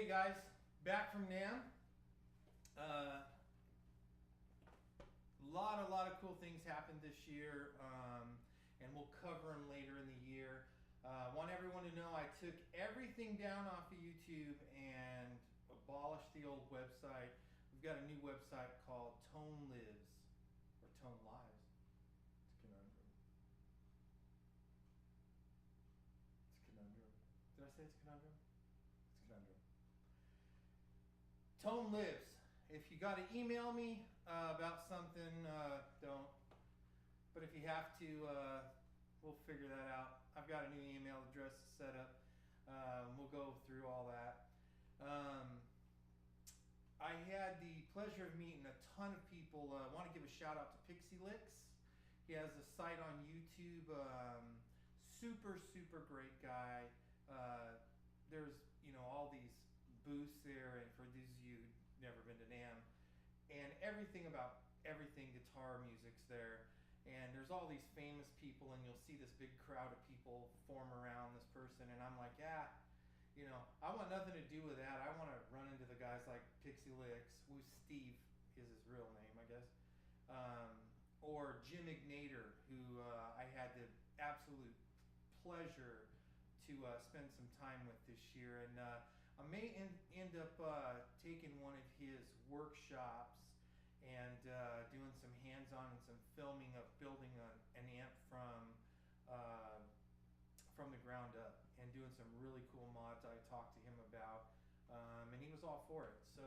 guys, back from Namm. A lot of cool things happened this year, and we'll cover them later in the year. Want everyone to know I took everything down off of YouTube and abolished the old website. We've got a new website called Tone Lives, or Tone Lives. It's a conundrum. It's a conundrum. Did I say it's a conundrum? It's a conundrum. Tone Lives. If you got to email me about something, don't. But if you have to, we'll figure that out. I've got a new email address set up. We'll go through all that. I had the pleasure of meeting a ton of people. I want to give a shout out to Pixie Licks. He has a site on YouTube. Super great guy. There's all these booths there, and for these of you who've never been to Namm, and everything about everything guitar music's there. And there's all these famous people, and you'll see this big crowd of people form around this person, and I'm like, I want nothing to do with that. I want to run into the guys like Pixie Licks, who Steve is his real name, I guess, or Jim Ignator, who I had the absolute pleasure to spend some time with this year. And I may end up taking one of his workshops and doing some hands-on and some filming of building an amp from the ground up, and doing some really cool mods I talked to him about, and he was all for it. So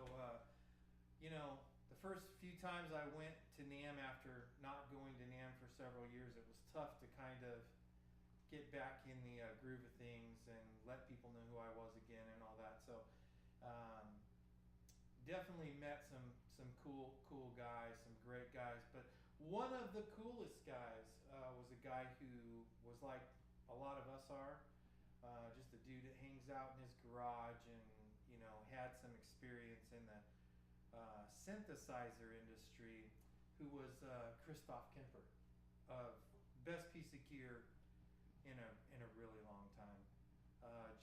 the first few times I went to Namm after not going to Namm for several years, it was tough to kind of get back in the groove of things and let people know who I was again and all that. So definitely met some cool guys, some great guys. But one of the coolest guys was a guy who was like a lot of us are, just a dude that hangs out in his garage and had some experience in the synthesizer industry, who was Kemper, of best piece of gear in a really long time.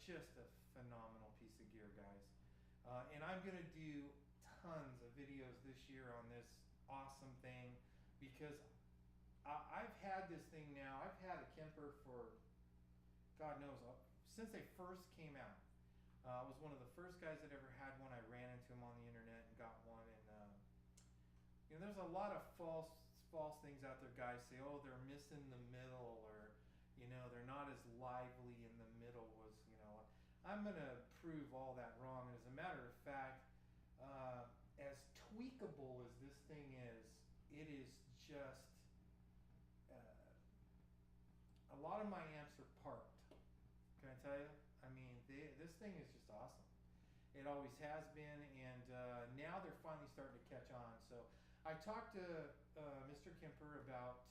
Just a phenomenal piece of gear, guys. And I'm gonna do tons of videos this year on this awesome thing, because I've had this thing now. I've had a Kemper for God knows since they first came out. I was one of the first guys that ever had one. I ran into them on the internet and got one. And there's a lot of false things out there. Guys say, oh, they're missing the middle, or they're not as lively in the middle. I'm gonna prove all that wrong. And as a matter of fact, as tweakable as this thing is, it is just a lot of my amps are parked. Can I tell you? I mean, this thing is just awesome. It always has been, and now they're finally starting to catch on. So I talked to Mr. Kemper about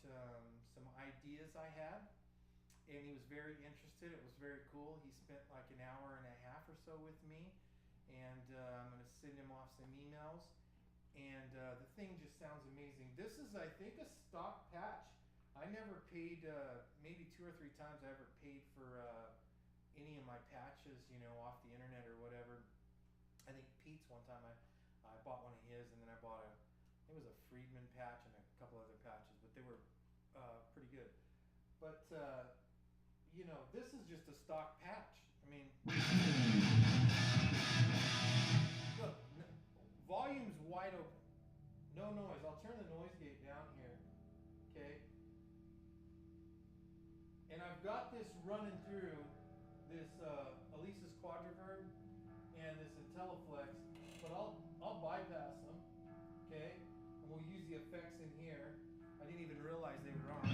some ideas I had, and he was very interested. It was very cool. He spent like an hour and a half or so with me, and I'm going to send him off some emails. And the thing just sounds amazing. This is, I think, a stock patch. I never paid, maybe 2 or 3 times I ever paid for any of my patches, off the internet or whatever. I think Pete's one time I bought one of his, and then I bought it was a Friedman patch and a couple other patches, but they were pretty good. But this is just a stock patch. I mean, look, volume's wide open, no noise. I'll turn the noise gate down here, okay? And I've got this running through this Elisa's Quadriverb and this IntelliFlex, but I'll bypass them, okay? And we'll use the effects in here. I didn't even realize they were on.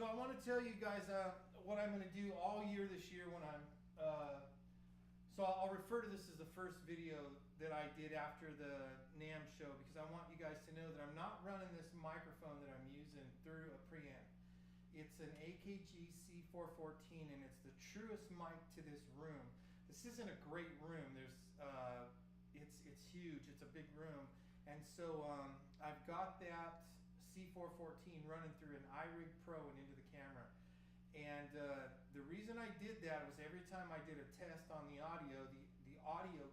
So I want to tell you guys what I'm going to do all year this year when I'm. So I'll refer to this as the first video that I did after the Namm show because I want you guys to know that I'm not running this microphone that I'm using through a preamp. It's an AKG C414 and it's the truest mic to this room. This isn't a great room. It's huge. It's a big room, and so I've got that C414 running through an iRig Pro and into the camera. And the reason I did that was every time I did a test on the audio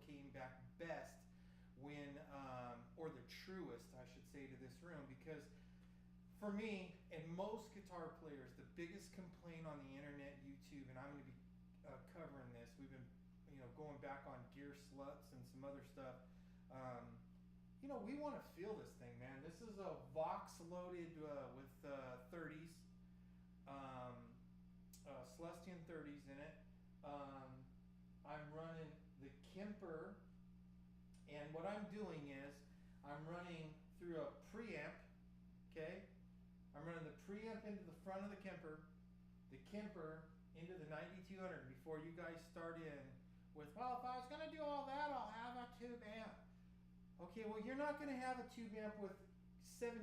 came back best when, or the truest, I should say, to this room. Because for me and most guitar players, the biggest complaint on the internet, YouTube, and I'm going to be covering this. We've been, going back on Gear Sluts and some other stuff. We want to feel this thing, man. This is a Vox loaded with 30s. Celestian 30s in it. I'm running the Kemper, and what I'm doing is I'm running through a preamp, okay? I'm running the preamp into the front of the Kemper into the 9200 before you guys start in with, well, if I was going to do all that, I'll have a tube amp. Okay, well, you're not going to have a tube amp with 17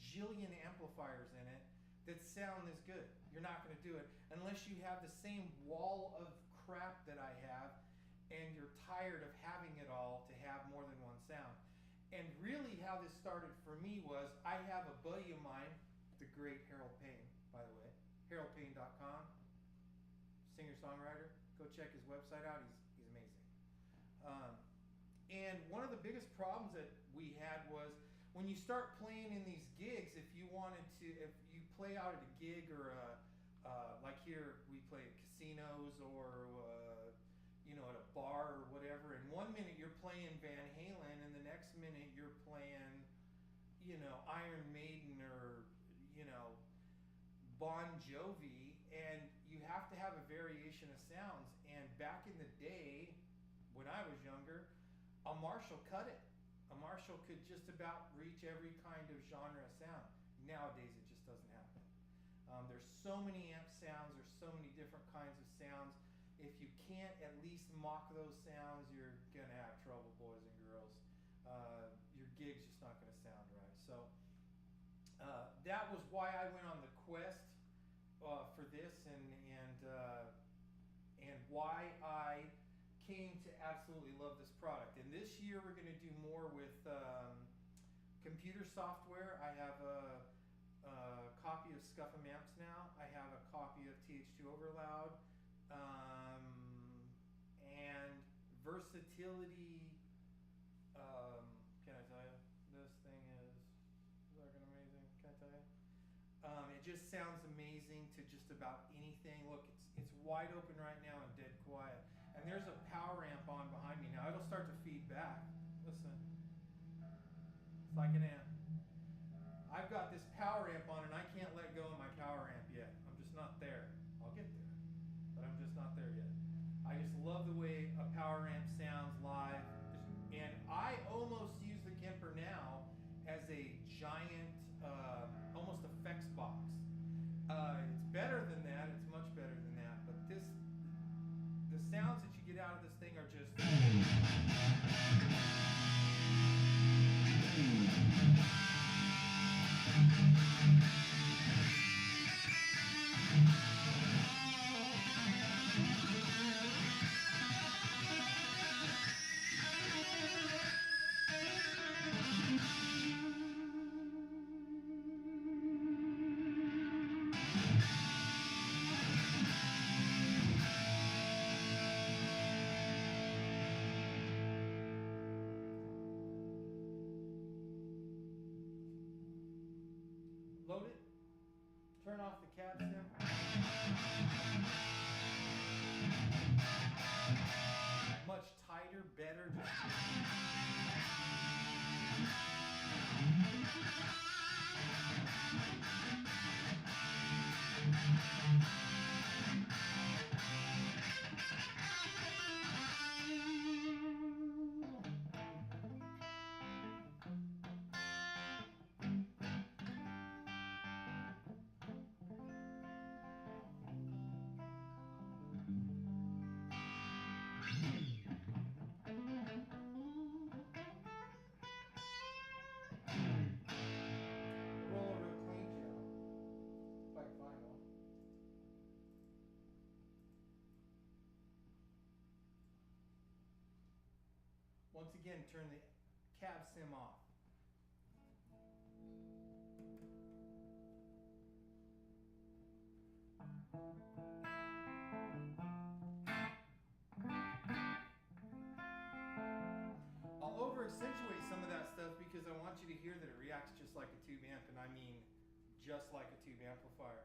jillion amplifiers in it that sound as good. You're not going to do it unless you have the same wall of crap that I have and you're tired of having it all to have more than one sound. And really how this started for me was I have a buddy of mine, the great Harold Payne, by the way, haroldpayne.com, singer-songwriter. Go check his website out. He's amazing. And one of the biggest problems that we had was when you start playing in these gigs, if you play out at a gig or like here we play at casinos or at a bar or whatever, and one minute you're playing Van Halen and the next minute you're playing Iron Maiden or Bon Jovi, and you have to have a variation of sounds. And back in the day when I was younger, a Marshall cut it. A Marshall could just about reach every kind of genre of sound. Nowadays, it just doesn't happen. There's so many amp sounds. There's so many different kinds of sounds. If you can't at least mock those sounds, you're going to have trouble, boys and girls. Your gig's just not going to sound right. So that was why I went on the quest for this and why I came to absolutely love this product. And this year we're going to do more with computer software. I have a copy of Scuff'em Amps now. I have a copy of TH2 Overloud. And versatility, can I tell you? This thing is fucking amazing. Can I tell you? It just sounds amazing to just about anything. Look, it's wide open right now and dead quiet. And there's a power amp on behind me. Now it'll start to feed back. Listen. It's like an amp. I've got this power amp on and I can't let go of my power amp yet. I'm just not there. I'll get there. But I'm just not there yet. I just love the way a power amp sounds live. And I almost use the Kemper now as a giant, almost effects box. It's better than that. It's much better than that. But the sounds that you get out of this thing are just... Load it, turn off the cab stem. Much tighter, better. Once again, turn the cab sim off. I'll over accentuate some of that stuff because I want you to hear that it reacts just like a tube amp, and I mean just like a tube amplifier.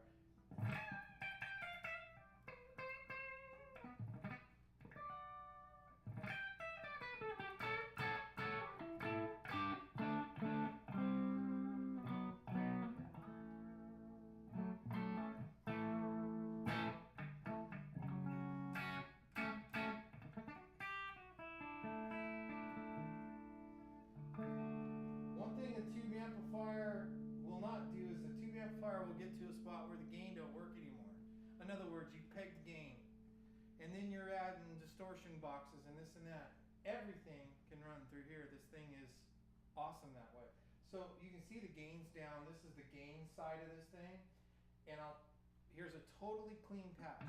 One thing a tube amplifier will not do is a tube amplifier will get to a spot where the gain don't work anymore. In other words, you peg the gain, and then you're adding distortion boxes and this and that. Everything can run through here. This thing is awesome that way. So you can see the gain's down. This is the gain side of this thing, and here's a totally clean patch.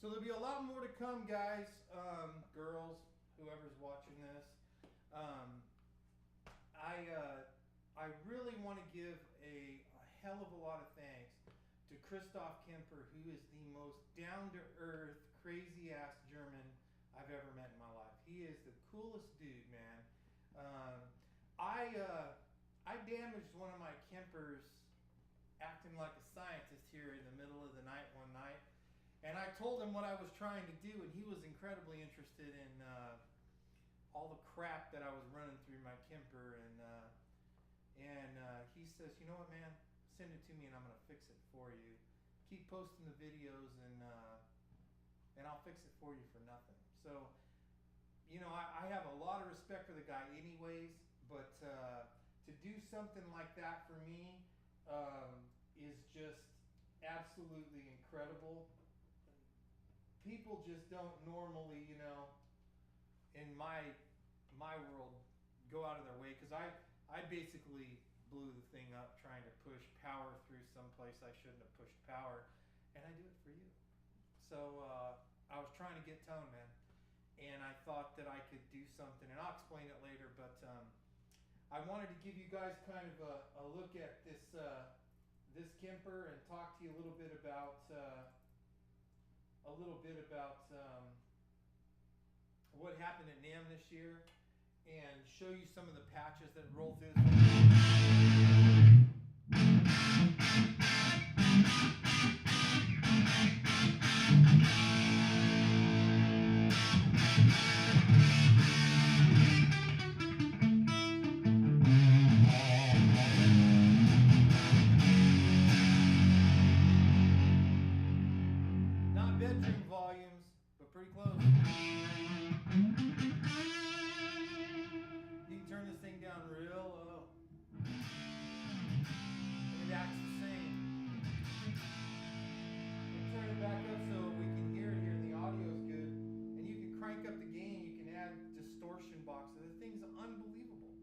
So there'll be a lot more to come, guys, girls, whoever's watching this. I really want to give a hell of a lot of thanks to Kemper, who is the most down-to-earth, crazy-ass German I've ever met in my life. He is the coolest dude, man. I damaged one of my Kempers acting like a scientist here in the middle of the night one night. And I told him what I was trying to do, and he was incredibly interested in all the crap that I was running through my Kemper. And he says, you know what, man? Send it to me, and I'm going to fix it for you. Keep posting the videos, and I'll fix it for you for nothing. So, you know, I have a lot of respect for the guy anyways, but to do something like that for me is just absolutely incredible. People just don't normally, you know, in my world, go out of their way, because I basically blew the thing up trying to push power through someplace I shouldn't have pushed power, and I do it for you. So I was trying to get tone, man, and I thought that I could do something, and I'll explain it later, but I wanted to give you guys kind of a look at this Kemper and talk to you a little bit about what happened at Namm this year, and show you some of the patches that roll through this. Not bedroom volumes, but pretty close. You can turn this thing down real low. And it acts the same. You turn it back up so we can hear it here and the audio is good. And you can crank up the gain. You can add distortion boxes. The thing's unbelievable.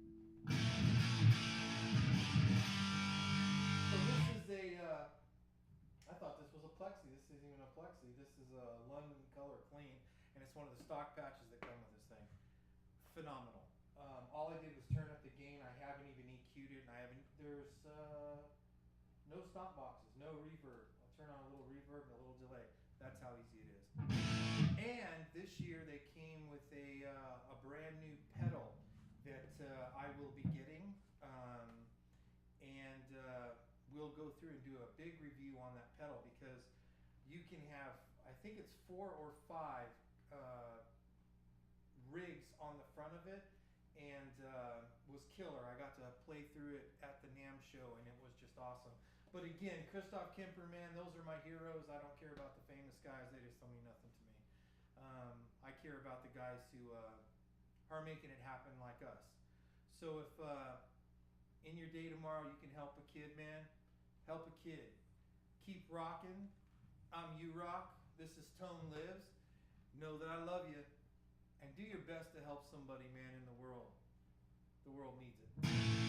So this is I thought this was a plexi. This isn't even a plexi. This is a London Color Clean, and it's one of the stock patches that come with this thing. Phenomenal. All I did was turn up the gain. I haven't even EQ'd it, and there's no stop boxes, no reverb. I'll turn on a little reverb and a little delay. That's how this year they came with a brand new pedal that I will be getting, and we'll go through and do a big review on that pedal, because you can have, I think it's 4 or 5 rigs on the front of it, and was killer. I got to play through it at the Namm show, and it was just awesome. But again, Christoph Kemper, man, those are my heroes. I don't care about the famous guys; they just don't mean nothing to me. I care about the guys who are making it happen like us. So if in your day tomorrow you can help a kid, man, help a kid. Keep rocking. I'm You Rock. This is Tone Lives. Know that I love you, and do your best to help somebody, man, in the world. The world needs it.